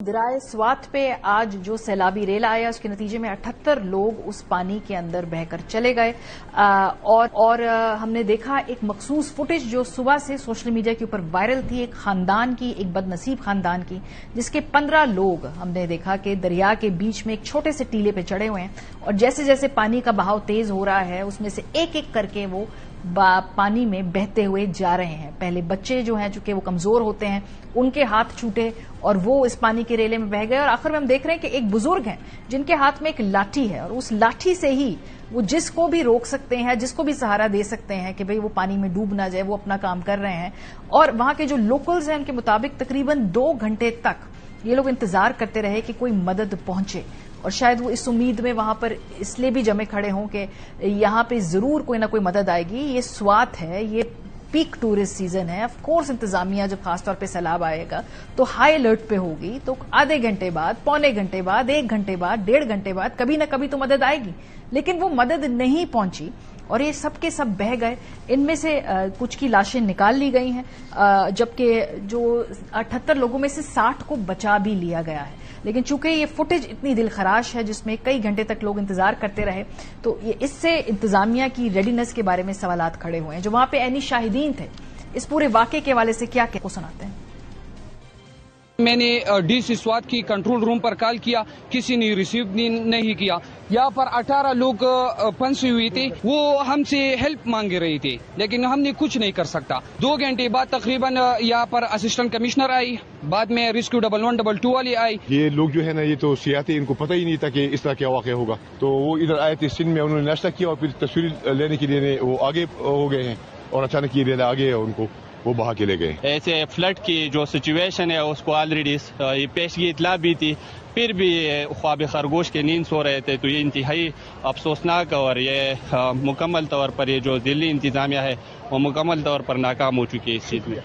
दरियाए स्वात पे आज जो सैलाबी रेल आया उसके नतीजे में 78 लोग उस पानी के अंदर बहकर चले गए और हमने देखा एक मखसूस फुटेज जो सुबह से सोशल मीडिया के ऊपर वायरल थी, एक खानदान की, एक बदनसीब खानदान की, जिसके 15 लोग हमने देखा कि दरिया के बीच में एक छोटे से टीले पे चढ़े हुए हैं और जैसे जैसे पानी का बहाव तेज हो रहा है उसमें से एक एक करके वो पानी में बहते हुए जा रहे हैं। पहले बच्चे जो हैं चूंकि वो कमजोर होते हैं उनके हाथ छूटे और वो इस पानी के रेले में बह गए और आखिर में हम देख रहे हैं कि एक बुजुर्ग हैं जिनके हाथ में एक लाठी है और उस लाठी से ही वो जिसको भी रोक सकते हैं, जिसको भी सहारा दे सकते हैं कि भाई वो पानी में डूब ना जाए, वो अपना काम कर रहे हैं। और वहां के जो लोकल्स हैं उनके मुताबिक तकरीबन 2 घंटे तक ये लोग इंतजार करते रहे कि कोई मदद पहुंचे और शायद वो इस उम्मीद में वहां पर इसलिए भी जमे खड़े हों कि यहां पे जरूर कोई ना कोई मदद आएगी। ये स्वात है, ये पीक टूरिस्ट सीजन है। ऑफ कोर्स इंतजामिया जब खासतौर पे सैलाब आएगा तो हाई अलर्ट पे होगी, तो आधे घंटे बाद, पौने घंटे बाद, 1 घंटे बाद, 1.5 घंटे बाद कभी ना कभी तो मदद आएगी, लेकिन वो मदद नहीं पहुंची और ये सब के सब बह गए। इनमें से कुछ की लाशें निकाल ली गई हैं, जबकि जो 78 लोगों में से 60 को बचा भी लिया गया है। लेकिन चूंकि ये फुटेज इतनी दिलखराश है जिसमें कई घंटे तक लोग इंतजार करते रहे, तो ये इससे इंतजामिया की रेडीनेस के बारे में सवालात खड़े हुए हैं। जो वहां पे ऐनी शाहिदीन थे इस पूरे वाकये के हवाले से क्या को सुनाते हैं। मैंने डीसी स्वात की कंट्रोल रूम पर कॉल किया, किसी ने रिसीव नहीं किया। यहाँ पर 18 लोग फंसे हुए थे, वो हमसे हेल्प मांग रहे थे लेकिन हमने कुछ नहीं कर सकता। 2 घंटे बाद तकरीबन यहाँ पर असिस्टेंट कमिश्नर आई, बाद में रेस्क्यू 1112 वाले आई। ये लोग जो है ना, ये तो सियाती, इनको पता ही नहीं था कि इस तरह क्या वाक़या होगा, तो वो इधर आए थे सिंध में, उन्होंने नाश्ता किया और फिर तस्वीर लेने के लिए वो आगे हो गए हैं और अचानक ये रेला आगे उनको वो बहा के ले गए। ऐसे फ्लड की जो सिचुएशन है उसको ऑलरेडी पेशगी इतला भी थी, फिर भी ख्वाब खरगोश के नींद सो रहे थे, तो ये इंतहाई अफसोसनाक और ये मुकम्मल तौर पर ये जो दिल्ली इंतजामिया है वो मुकम्मल तौर पर नाकाम हो चुकी है इस चीज में।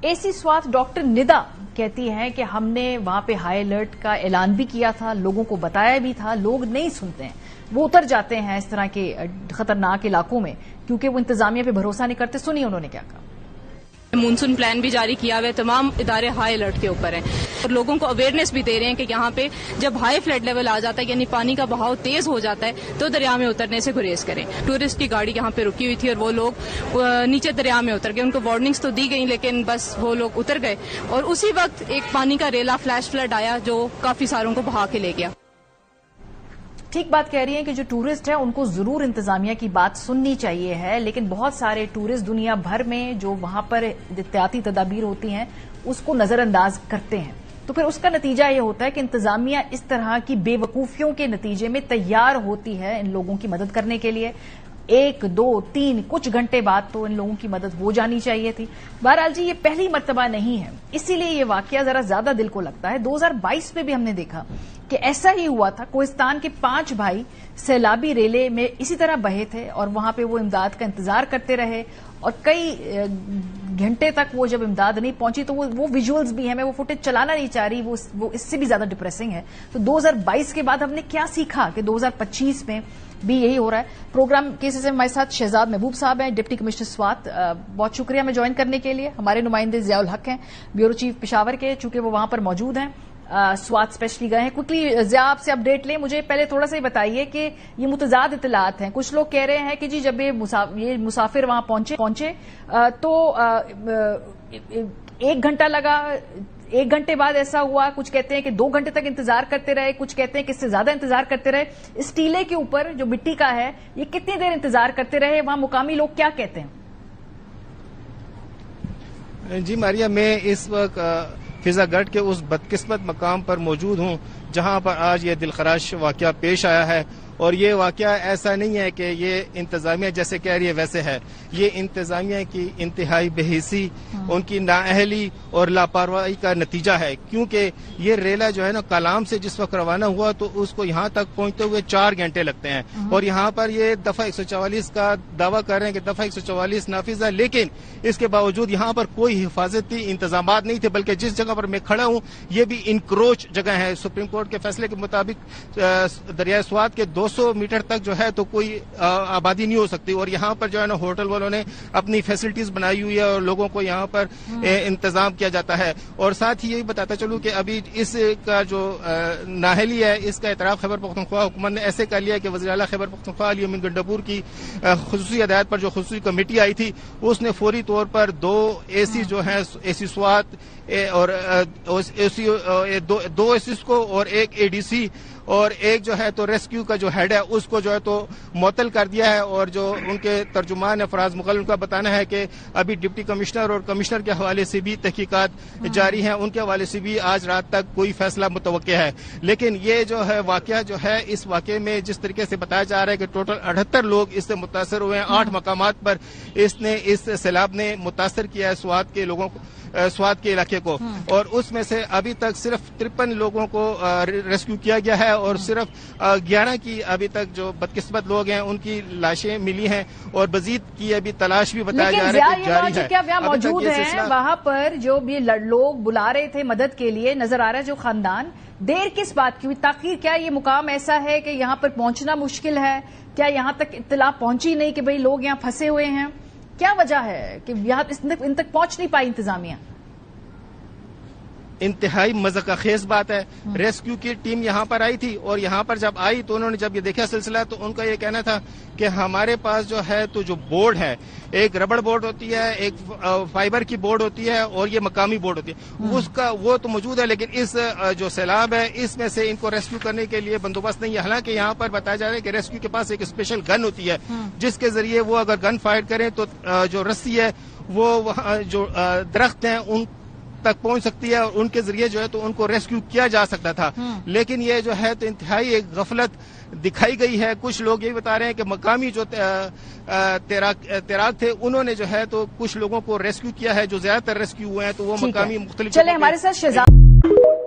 एसी स्वात डॉक्टर निदा कहती हैं कि हमने वहां पे हाई अलर्ट का ऐलान भी किया था, लोगों को बताया भी था, लोग नहीं सुनते हैं, वो उतर जाते हैं इस तरह के खतरनाक इलाकों में क्योंकि वो इंतजामिया पे भरोसा नहीं करते। सुनिए उन्होंने क्या कहा। मानसून प्लान भी जारी किया हुआ है, तमाम इदारे हाई अलर्ट के ऊपर हैं और लोगों को अवेयरनेस भी दे रहे हैं कि यहाँ पे जब हाई फ्लड लेवल आ जाता है यानी पानी का बहाव तेज हो जाता है तो दरिया में उतरने से गुरेज करें। टूरिस्ट की गाड़ी यहाँ पे रुकी हुई थी और वो लोग नीचे दरिया में उतर गए, उनको वार्निंग्स तो दी गई लेकिन बस वो लोग उतर गए और उसी वक्त एक पानी का रेला फ्लैश फ्लड आया जो काफी सारों को बहा के ले गया। ठीक बात कह रही हैं कि जो टूरिस्ट है उनको जरूर इंतजामिया की बात सुननी चाहिए है, लेकिन बहुत सारे टूरिस्ट दुनिया भर में जो वहां पर एहतियाती तदाबीर होती हैं उसको नजरअंदाज करते हैं, तो फिर उसका नतीजा ये होता है कि इंतजामिया इस तरह की बेवकूफियों के नतीजे में तैयार होती है इन लोगों की मदद करने के लिए। 1, 2, 3 कुछ घंटे बाद तो इन लोगों की मदद हो जानी चाहिए थी। बहरहाल जी ये पहली मर्तबा नहीं है, इसीलिए ये वाकया जरा ज्यादा दिल को लगता है। 2022 में भी हमने देखा कि ऐसा ही हुआ था। कोहिस्तान के 5 भाई सैलाबी रेले में इसी तरह बहे थे और वहां पे वो इमदाद का इंतजार करते रहे और कई घंटे तक वो जब इमदाद नहीं पहुंची तो वो विजुअल्स भी हैं, मैं वो फुटेज चलाना नहीं चाह रही, वो इससे भी ज्यादा डिप्रेसिंग है। तो 2022 के बाद हमने क्या सीखा कि 2025 में भी यही हो रहा है। प्रोग्राम के से हमारे साथ शहजाद महबूब साहब हैं, डिप्टी कमिश्नर स्वात, बहुत शुक्रिया हमें ज्वाइन करने के लिए। हमारे नुमाइंदे जियाउल हक हैं, ब्यूरो चीफ पेशावर के, चूंकि वो वहां पर मौजूद हैं, स्वात स्पेशली गए हैं। क्विकली जिया आपसे अपडेट लें, मुझे पहले थोड़ा सा ही बताइए कि ये मुतजाद इतलात हैं। कुछ लोग कह रहे हैं कि जी जब ये मुसाफिर वहां पहुंचे तो 1 घंटा लगा, 1 घंटे बाद ऐसा हुआ, कुछ कहते हैं कि 2 घंटे तक इंतजार करते रहे, कुछ कहते हैं कि इससे ज्यादा इंतजार करते रहे। इस टीले के ऊपर जो मिट्टी का है ये कितनी देर इंतजार करते रहे, वहां मुकामी लोग क्या कहते हैं? जी मारिया, मैं इस वक्त फिजागढ़ के उस बदकिस्मत मकाम पर मौजूद हूं जहां पर आज ये दिलखराश वाकया पेश आया है और ये वाकया ऐसा नहीं है कि ये इंतजामिया जैसे कह रही है वैसे है, ये इंतजामिया की इंतहाई बेहिसी, उनकी नाअहली और लापरवाही का नतीजा है। क्योंकि ये रेला जो है ना कलाम से जिस वक्त रवाना हुआ तो उसको यहाँ तक पहुंचते हुए 4 घंटे लगते हैं और यहाँ पर ये दफा 144 का दावा कर रहे हैं कि दफा 144 नाफिज है, लेकिन इसके बावजूद यहाँ पर कोई हिफाजती इंतजाम नहीं थे, बल्कि जिस जगह पर मैं खड़ा हूँ ये भी इनक्रोच जगह है। सुप्रीम कोर्ट के फैसले के मुताबिक दरियाए स्वात के 2 200 میٹر تک جو ہے تو کوئی آبادی نہیں ہو سکتی، اور یہاں پر جو ہے نا ہوٹل والوں نے اپنی فیسلٹیز بنائی ہوئی ہے اور لوگوں کو یہاں پر انتظام کیا جاتا ہے۔ اور ساتھ ہی یہ بھی بتاتا چلوں کہ ابھی اس کا جو نااہلی ہے اس کا اعتراف خیبر پختونخوا حکومت نے ایسے کر لیا کہ وزیر اعلیٰ خیبر پختونخوا علی امین گنڈاپور کی خصوصی ہدایت پر جو خصوصی کمیٹی آئی تھی اس نے فوری طور پر 2 اے سی جو ہیں اے سی سوات اور دو اے سی کو اور ایک اے ڈی سی اور ایک جو ہے تو ریسکیو کا جو ہیڈ ہے اس کو جو ہے تو معطل کر دیا ہے، اور جو ان کے ترجمان ہے فراز مغل، ان کا بتانا ہے کہ ابھی ڈپٹی کمشنر اور کمشنر کے حوالے سے بھی تحقیقات جاری ہیں، ان کے حوالے سے بھی آج رات تک کوئی فیصلہ متوقع ہے۔ لیکن یہ جو ہے واقعہ جو ہے اس واقعے میں جس طریقے سے بتایا جا رہا ہے کہ ٹوٹل 78 لوگ اس سے متاثر ہوئے ہیں، 8 مقامات پر اس سیلاب نے متاثر کیا ہے سوات کے لوگوں کو، سوات کے علاقے کو، اور اس میں سے ابھی تک صرف 53 لوگوں کو ریسکیو کیا گیا ہے، اور صرف 11 کی ابھی تک جو بدقسمت لوگ ہیں ان کی لاشیں ملی ہیں، اور مزید کی ابھی تلاش بھی بتایا جا رہا ہے کہ جاری ہے۔ کیا وہاں موجود ہیں وہاں پر جو بھی لوگ بلا رہے تھے مدد کے لیے، نظر آ رہا ہے جو خاندان، دیر کس بات کی ہوئی تاخیر؟ کیا یہ مقام ایسا ہے کہ یہاں پر پہنچنا مشکل ہے؟ کیا یہاں تک اطلاع پہنچی نہیں کہ بھئی لوگ یہاں پھنسے ہوئے ہیں؟ کیا وجہ ہے کہ یہاں ان تک پہنچ نہیں پائی انتظامیہ؟ انتہائی مذاق خیز بات ہے، ریسکیو کی ٹیم یہاں پر آئی تھی، اور یہاں پر جب آئی تو انہوں نے جب یہ دیکھا سلسلہ تو ان کا یہ کہنا تھا کہ ہمارے پاس جو ہے تو جو بورڈ ہے، ایک ربڑ بورڈ ہوتی ہے، ایک فائبر کی بورڈ ہوتی ہے، اور یہ مقامی بورڈ ہوتی ہے، اس کا وہ تو موجود ہے، لیکن اس جو سیلاب ہے اس میں سے ان کو ریسکیو کرنے کے لیے بندوبست نہیں ہے۔ حالانکہ یہاں پر بتایا جا رہا ہے کہ ریسکیو کے پاس ایک اسپیشل گن ہوتی ہے جس کے ذریعے وہ اگر گن فائر کریں تو جو رسی ہے وہ جو درخت ہیں ان تک پہنچ سکتی ہے، اور ان کے ذریعے جو ہے تو ان کو ریسکیو کیا جا سکتا تھا، لیکن یہ جو ہے تو انتہائی ایک غفلت دکھائی گئی ہے۔ کچھ لوگ یہ بتا رہے ہیں کہ مقامی جو تیراک تھے انہوں نے جو ہے تو کچھ لوگوں کو ریسکیو کیا ہے، جو زیادہ تر ریسکیو ہوئے ہیں تو وہ مقامی مختلف۔ چلیں ہمارے ساتھ شہزاد